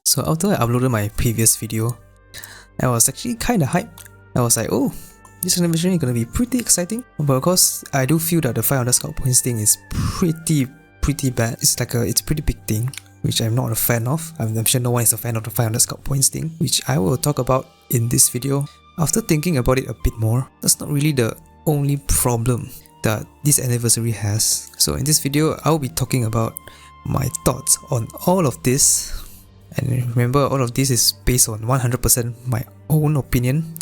So after I uploaded my previous video, I was actually kinda hyped. I was like, oh, this anniversary is gonna be pretty exciting. But of course, I do feel that the 500 scout points thing is pretty bad. It's like it's a pretty big thing, which I'm not a fan of. I'm sure no one is a fan of the 500 scout points thing, which I will talk about in this video. After thinking about it a bit more, that's not really the only problem that this anniversary has. So in this video, I'll be talking about my thoughts on all of this. And remember, all of this is based on 100% my own opinion.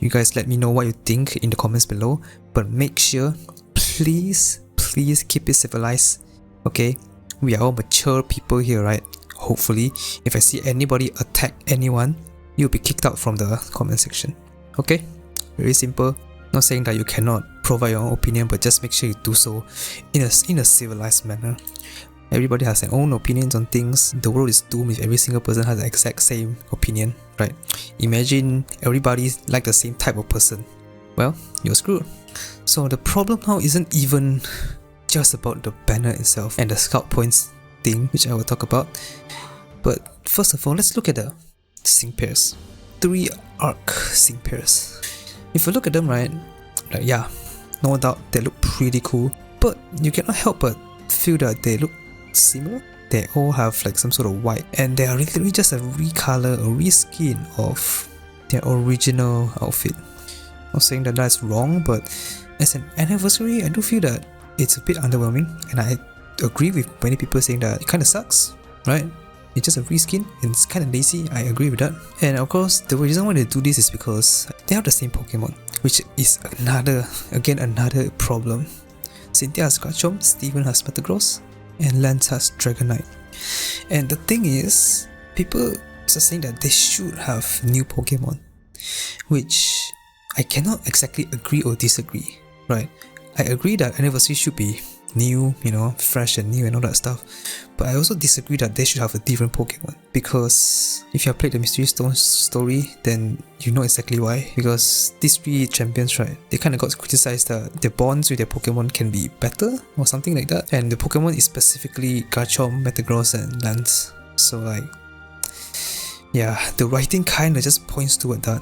You guys let me know what you think in the comments below. But make sure, please keep it civilized. Okay? We are all mature people here, right? Hopefully, if I see anybody attack anyone, you'll be kicked out from the comment section. Okay? Very simple. Not saying that you cannot provide your own opinion, but just make sure you do so in a civilized manner. Everybody has their own opinions on things. The world is doomed if every single person has the exact same opinion, right? Imagine everybody's like the same type of person. Well, you're screwed. So the problem now isn't even just about the banner itself and the scout points thing, which I will talk about. But first of all, let's look at the sync pairs. 3 arc sync pairs. If you look at them, right, like yeah, no doubt they look pretty cool, but you cannot help but feel that they look similar. They all have like some sort of white, and they are literally just a recolor, a reskin of their original outfit. Not saying that that's wrong, but as an anniversary, I do feel that it's a bit underwhelming, and I agree with many people saying that it kind of sucks, right? It's just a reskin and it's kind of lazy. I agree with that. And of course, the reason why they do this is because they have the same Pokemon, which is another problem. Cynthia has Garchomp, Steven has Metagross, and Lance has Dragonite. And the thing is, people are saying that they should have new Pokemon, which I cannot exactly agree or disagree, right? I agree that anniversary should be new, you know, fresh and new and all that stuff, but I also disagree that they should have a different Pokemon, because if you have played the Mystery Stone story, then you know exactly why. Because these 3 champions, right, they kind of got criticized that their bonds with their Pokemon can be better or something like that, and the Pokemon is specifically Garchomp, Metagross and Lance. So like, yeah, the writing kind of just points toward that.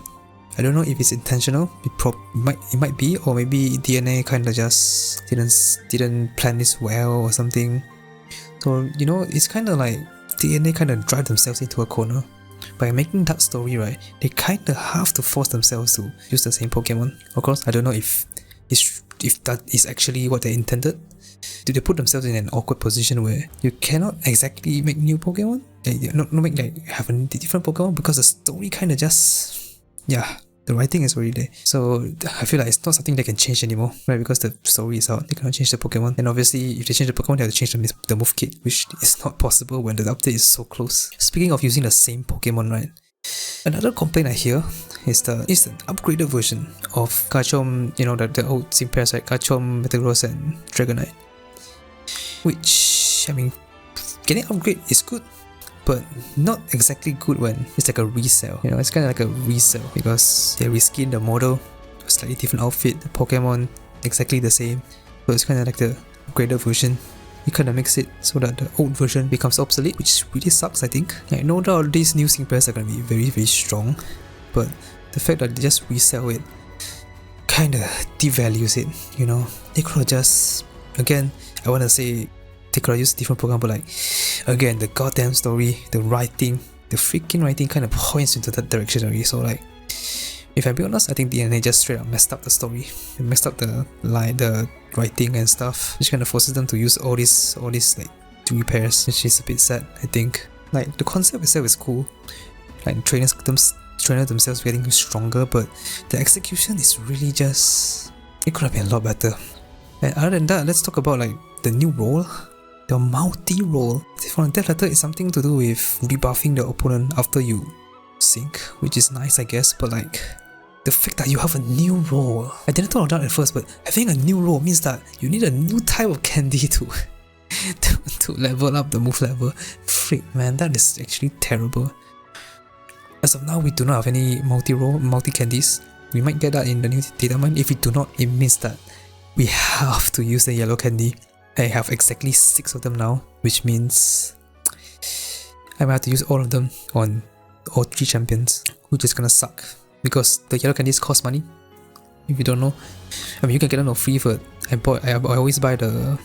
I don't know if it's intentional. It might be, or maybe DNA kind of just didn't plan this well or something. So you know, it's kind of like DNA kind of drive themselves into a corner by making that story, right? They kind of have to force themselves to use the same Pokemon. Of course, I don't know if that is actually what they intended. Do they put themselves in an awkward position where you cannot exactly make new Pokemon? Not make like have a different Pokemon, because the story kind of just, yeah, the writing is already there. So I feel like it's not something they can change anymore, right? Because the story is out, they cannot change the Pokemon. And obviously, if they change the Pokemon, they have to change the move kit, which is not possible when the update is so close. Speaking of using the same Pokemon, right? Another complaint I hear is the upgraded version of Garchomp, you know, the old sync pairs, like Garchomp, Metagross and Dragonite. Which, I mean, getting upgrade is good, but not exactly good when it's like a resell. You know, it's kind of like a resell because they reskin the model, a slightly different outfit, the Pokemon exactly the same. So it's kind of like the upgraded version. You kind of mix it so that the old version becomes obsolete, which really sucks, I think. Like, no doubt these new sync pairs are going to be very strong, but the fact that they just resell it kind of devalues it, you know. They could have just, again, I want to say they could have used different Pokemon, but like, again, the goddamn story, the freaking writing kind of points into that direction already. So like, if I'm being honest, I think DNA just straight up messed up the story. They messed up the writing and stuff, which kind of forces them to use all these like 3 pairs, which is a bit sad, I think. Like, the concept itself is cool, like trainers themselves getting stronger, but the execution is really just, it could have been a lot better. And other than that, let's talk about like the new role. The multi-role from the death letter is something to do with rebuffing the opponent after you sync, which is nice, I guess, but like, the fact that you have a new role, I didn't thought of that at first, but having a new role means that you need a new type of candy to level up the move level. Freak, man, that is actually terrible. As of now, we do not have any multi-candies. We might get that in the new data mine. If we do not, it means that we have to use the yellow candy. I have exactly 6 of them now, which means I might have to use all of them on all 3 champions, which is gonna suck because the yellow candies cost money. If you don't know, I mean you can get them for free, but I always buy the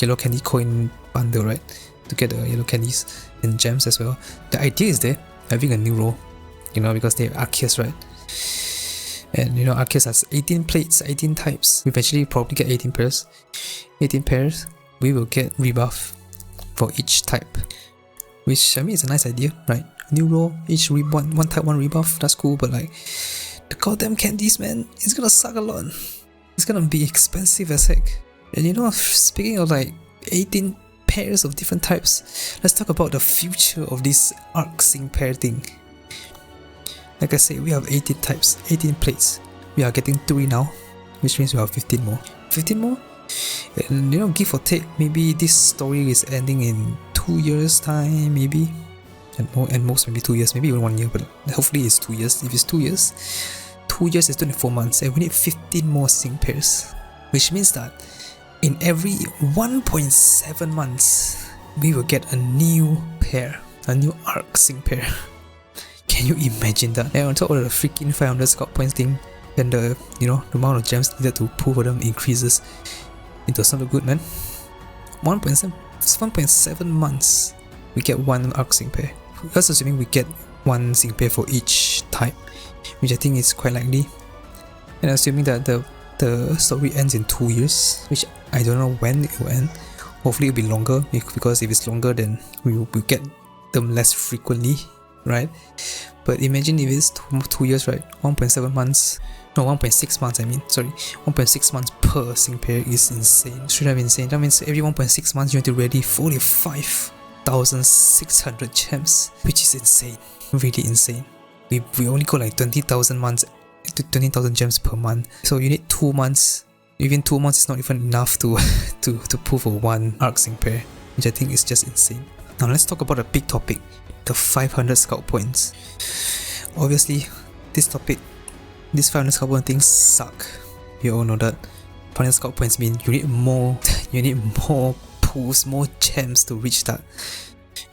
yellow candy coin bundle, right, to get the yellow candies and gems as well. The idea is there, having a new role, you know, because they have Arceus, right? And you know, Arceus has 18 plates, 18 types. We eventually probably get 18 pairs. 18 pairs, we will get rebuff for each type. Which, I mean, it's a nice idea, right? New role, each one type, one rebuff, that's cool, but like, the goddamn candies, man, it's gonna suck a lot. It's gonna be expensive as heck. And you know, speaking of like 18 pairs of different types, let's talk about the future of this arc sync pair thing. Like I said, we have 18 types, 18 plates. We are getting 3 now, which means we have 15 more. 15 more? And you know, give or take, maybe this story is ending in 2 years time, maybe. And most maybe 2 years, maybe even 1 year, but hopefully it's 2 years. If it's 2 years, 2 years is 24 months, and we need 15 more sync pairs. Which means that in every 1.7 months, we will get a new pair, a new arc sync pair. Can you imagine that? And on top of the freaking 500 scout points thing, then the, you know, the amount of gems needed to pull for them increases. It does not look good, man. 1.7 months, we get 1 arc sync pair. That's assuming we get 1 sync pair for each type, which I think is quite likely. And assuming that the story ends in 2 years, which I don't know when it will end. Hopefully it'll be longer, because if it's longer then we will get them less frequently, right? But imagine if it's 2 years, right? 1.7 months, no, 1.6 months, I mean, sorry, 1.6 months per sync pair is insane. Should have been insane. That means every 1.6 months you have to ready 45,600 gems, which is insane, really insane. We only got like 20,000 gems per month, so you need 2 months. Even 2 months is not even enough to pull for 1 arc sync pair, which I think is just insane. Now let's talk about a big topic, the 500 scout points. Obviously, this 500 scout point things suck. You all know that. 500 scout points mean you need more pulls, more gems to reach that.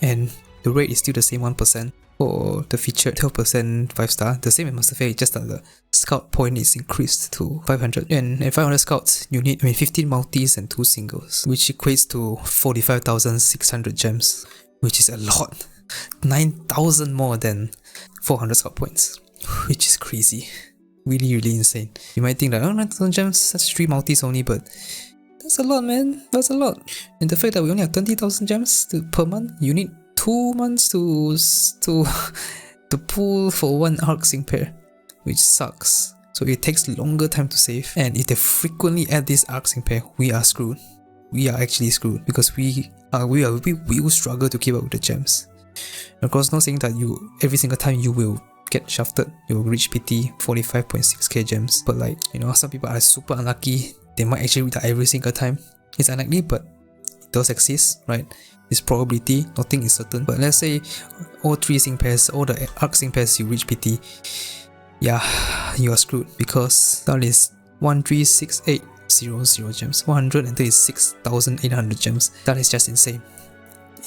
And the rate is still the same 1%. For the featured 12% 5-star, the same as Master Fair, just that the scout point is increased to 500. And at 500 scouts, you need 15 multis and 2 singles, which equates to 45,600 gems, which is a lot. 9,000 more than 400 scout points, which is crazy. Really, really insane. You might think that, oh, 9,000 gems, that's 3 multis only, but that's a lot, man. That's a lot. And the fact that we only have 20,000 gems per month, you need 2 months to pull for 1 arc sync pair, which sucks. So it takes longer time to save, and if they frequently add this arc sync pair, we are screwed. We are actually screwed because we will struggle to keep up with the gems. Of course, not saying that every single time you will get shafted, you will reach PT 45.6k gems, but like, you know, some people are super unlucky. They might actually reach that every single time. It's unlikely, but it does exist, right? It's probability, nothing is certain. But let's say all 3 sync pairs, all the arc sync pairs you reach PT, yeah, you are screwed, because that is 136,800 gems, 136,800 gems. That is just insane.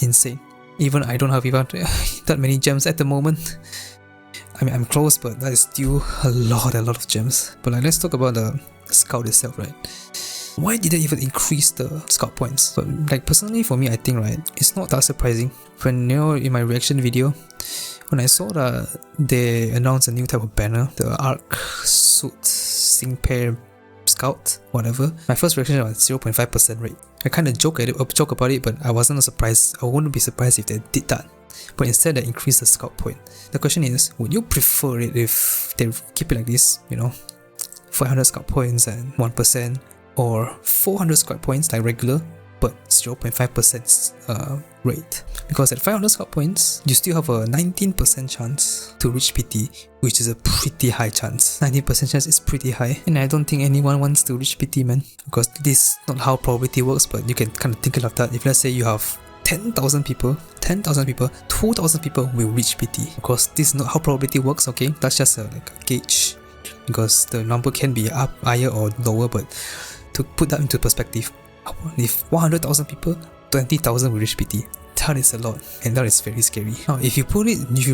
Insane. Even I don't have even that many gems at the moment. I mean, I'm close, but that is still a lot of gems. But like, let's talk about the scout itself, right? Why did they even increase the scout points? But like, personally for me, I think, right, it's not that surprising. When, you know, in my reaction video, when I saw that they announced a new type of banner, the arc suit sync pair scout, whatever, my first reaction was 0.5% rate. I kind of joke about it, but I wasn't surprised. I wouldn't be surprised if they did that. But instead, they increased the scout point. The question is, would you prefer it if they keep it like this, you know, 500 scout points and 1%, or 400 scout points like regular, but 0.5% rate? Because at 500 scout points, you still have a 19% chance to reach PT, which is a pretty high chance. 19% chance is pretty high, and I don't think anyone wants to reach PT, man. Because this is not how probability works, but you can kind of think of that. If let's say you have 10,000 people, 2,000 people will reach PT. Of course, this is not how probability works, okay? That's just like a gauge, because the number can be up, higher or lower, but to put that into perspective, if 100,000 people, 20,000 will reach PT. that is a lot, and that is very scary. Now, if you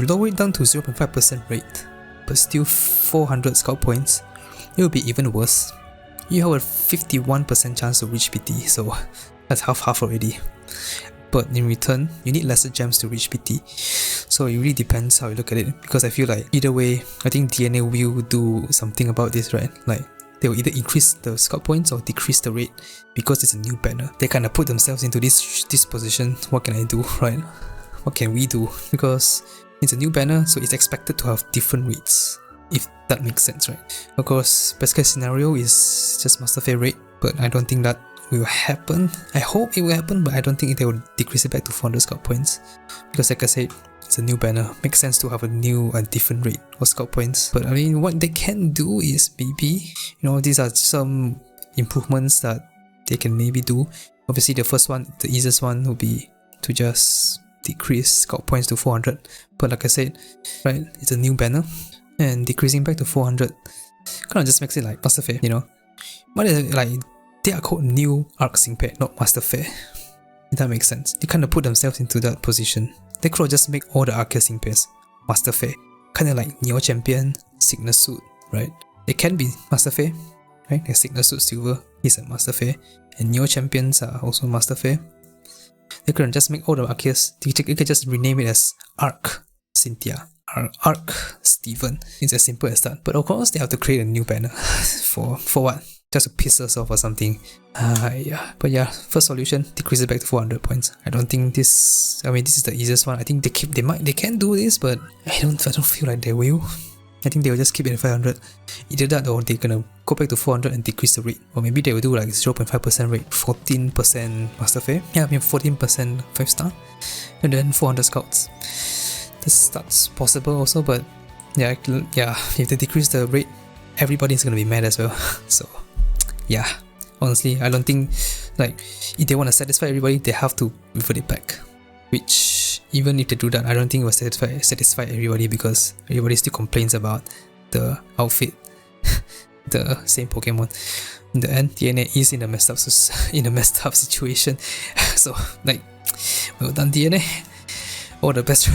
lower it down to 0.5% rate, but still 400 scout points, it will be even worse. You have a 51% chance to reach PT, so that's half already. But in return, you need lesser gems to reach PT. So it really depends how you look at it, because I feel like either way, I think DNA will do something about this, right? Like, they will either increase the scout points or decrease the rate, because it's a new banner. They kind of put themselves into this position. What can I do, right? What can we do? Because it's a new banner, so it's expected to have different rates, if that makes sense, right? Of course, best case scenario is just Master Fair rate, but I don't think that will happen. I hope it will happen, but I don't think they will decrease it back to 400 scout points, because like I said, it's a new banner. Makes sense to have a different rate of scout points. But I mean, what they can do is maybe, these are some improvements that they can maybe do. Obviously, the first one, the easiest one, would be to just decrease scout points to 400. But like I said, right, it's a new banner, and decreasing back to 400 kind of just makes it like Master Fair, But like, they are called new Arcs Impact, not Master Fair. If that makes sense. They kind of put themselves into that position. They could just make all the Arceus Impairs Master Fair. Kind of like Neo Champion, Signet Suit, right? It can be Master Fair, right? Like Signet Suit Silver is a Master Fair, and Neo Champions are also Master Fair. They could just make all the Arceus, you could just rename it as Arc Cynthia, Arc Steven. It's as simple as that. But of course, they have to create a new banner. for what? Just to piss us off or something. Yeah. But yeah, first solution, decrease it back to 400 points. I don't think this is the easiest one. I think they can do this, but I don't feel like they will. I think they will just keep it at 500. Either that, or they're gonna go back to 400 and decrease the rate. Or maybe they will do like 0.5% rate, 14% Master Fair. Yeah, 14% 5-star, and then 400 scouts. That's possible also, but yeah, if they decrease the rate, everybody's gonna be mad as well. So yeah, honestly, I don't think, like, if they want to satisfy everybody, they have to revert it back. Which, even if they do that, I don't think it will satisfy everybody, because everybody still complains about the outfit, the same Pokemon. In the end, DNA is in a messed up situation. So like, well done DNA. All the best.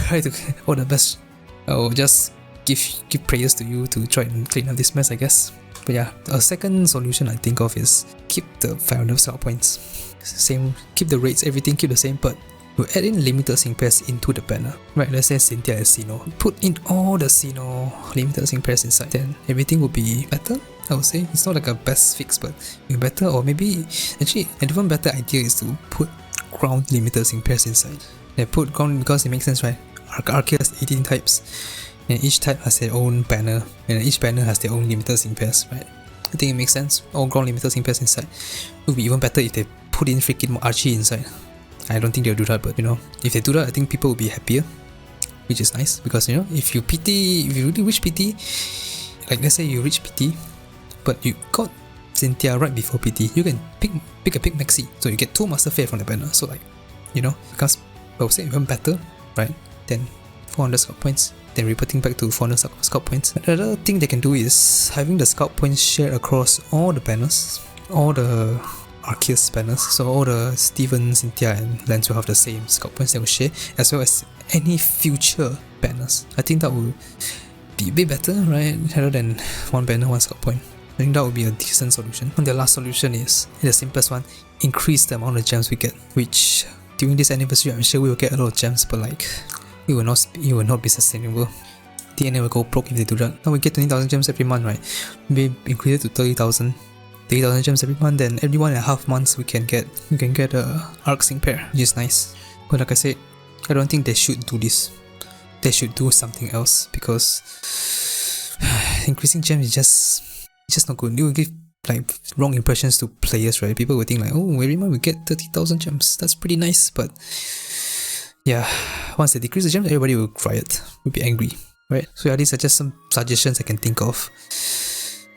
All the best. I'll just give prayers to you to try and clean up this mess, I guess. But yeah, a second solution I think of is keep the 500 scout points. Same, keep the rates, everything keep the same, but we'll add in limited sync pairs into the banner. Right, let's say Cynthia as Sinnoh. Put in all the Sinnoh limited sync pairs inside, then everything will be better, I would say. It's not like a best fix, but it'll be better. Or maybe, actually, an even better idea is to put ground limited sync pairs inside. They put ground because it makes sense, right? Arceus has 18 types. And each type has their own banner, and each banner has their own limited sync pairs, right? I think it makes sense. All ground limited sync pairs inside. It would be even better if they put in freaking Archie inside. I don't think they'll do that, but if they do that, I think people will be happier, which is nice, because if you really reach PT, like let's say you reach PT, but you got Cynthia right before PT, you can pick a big maxi, so you get 2 Master Fair from the banner. So like, because I would say even better, right? Then 400 scout points. Then reverting back to 400 scout points. Another thing they can do is having the scout points shared across all the banners, all the Arceus banners. So all the Steven, Cynthia, and Lance will have the same scout points they will share, as well as any future banners. I think that will be a bit better, right? Rather than one banner, one scout point. I think that would be a decent solution. And the last solution is the simplest one: increase the amount of gems we get. Which during this anniversary, I'm sure we will get a lot of gems, but like, it will not be sustainable. DNA will go broke if they do that. Now we get 20,000 gems every month, right? Maybe increase it to 30,000 gems every month. Then every 1.5 months we can get a Arc Sync pair, which is nice. But like I said, I don't think they should do this. They should do something else, because increasing gems is just not good. It will give like wrong impressions to players, right? People will think like, oh, every month we get 30,000 gems. That's pretty nice, but yeah, once they decrease the gems, everybody will riot, will be angry, right? So yeah, these are just some suggestions I can think of.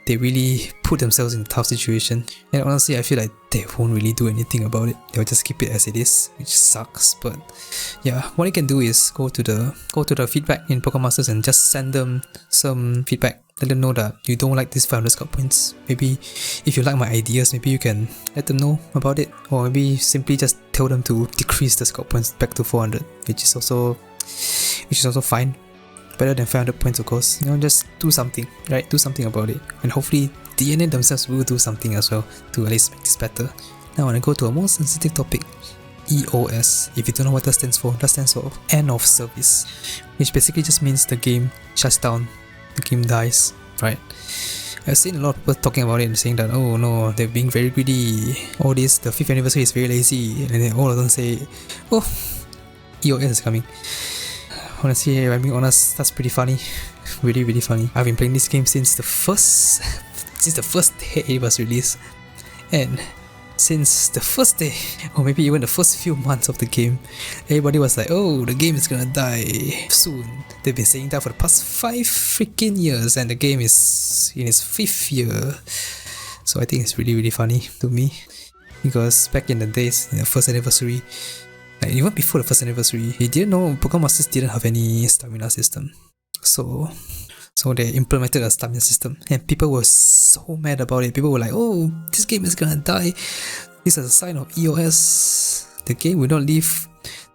They really put themselves in a tough situation, and honestly, I feel like they won't really do anything about it. They'll just keep it as it is, which sucks. But yeah, what you can do is go to the feedback in Pokemon Masters and just send them some feedback. let them know that you don't like these 500 scout points. Maybe if you like my ideas, maybe you can let them know about it, or maybe simply just tell them to decrease the scout points back to 400, which is also fine. Better than 500 points, of course. Just do something, right? Do something about it, and hopefully DNA themselves will do something as well to at least make this better. Now I want to go to a more sensitive topic. EOS. If you don't know what that stands for end of service, which basically just means the game shuts down, the game dies, right? I've seen a lot of people talking about it and saying that, oh no, they're being very greedy, all this, the 5th anniversary is very lazy, and then all of them say, oh, EOS is coming. Honestly, if I'm being honest, that's pretty funny. Really funny. I've been playing this game since the first day it was released, and since the first day, or maybe even the first few months of the game, everybody was like, oh, the game is gonna die soon. They've been saying that for the past 5 freaking years, and the game is in its 5th year. So I think it's really funny to me, because back in the days, in the first anniversary, like even before the first anniversary, we didn't know Pokemon Masters didn't have any stamina system. So they implemented a stamina system, and people were so mad about it. People were like, oh, this game is gonna die. This is a sign of EOS. The game will not live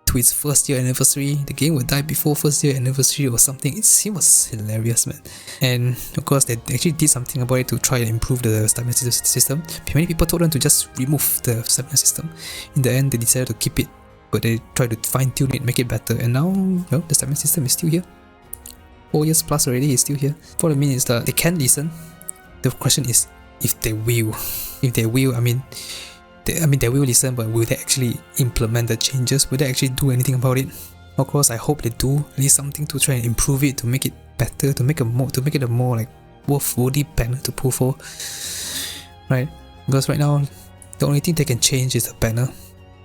to its 1st year anniversary. The game will die before 1st year anniversary or something. It was hilarious, man. And of course, they actually did something about it to try and improve the stamina system. Many people told them to just remove the stamina system. In the end, they decided to keep it, but they tried to fine-tune it, make it better. And now, the stamina system is still here. 4 years plus already, is still here. What I mean is that they can listen. The question is if they will. If they will, I mean they will listen, but will they actually implement the changes? Will they actually do anything about it? Of course, I hope they do at least something to try and improve it, to make it better, to make it a more like worthy banner to pull for, right? Because right now, the only thing they can change is the banner,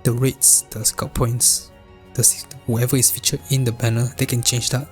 the rates, the scout points, whoever is featured in the banner, they can change that.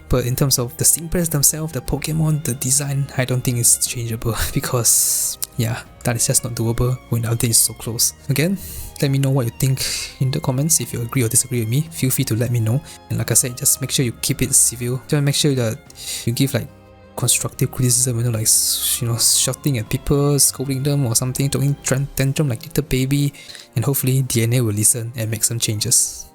But in terms of the Steampress themselves, the Pokemon, the design, I don't think it's changeable, because yeah, that is just not doable when the update is so close. Again, let me know what you think in the comments. If you agree or disagree with me, feel free to let me know. And like I said, just make sure you keep it civil. Just make sure that you give like constructive criticism, like shouting at people, scolding them or something, throwing tantrum like little baby, and hopefully DNA will listen and make some changes.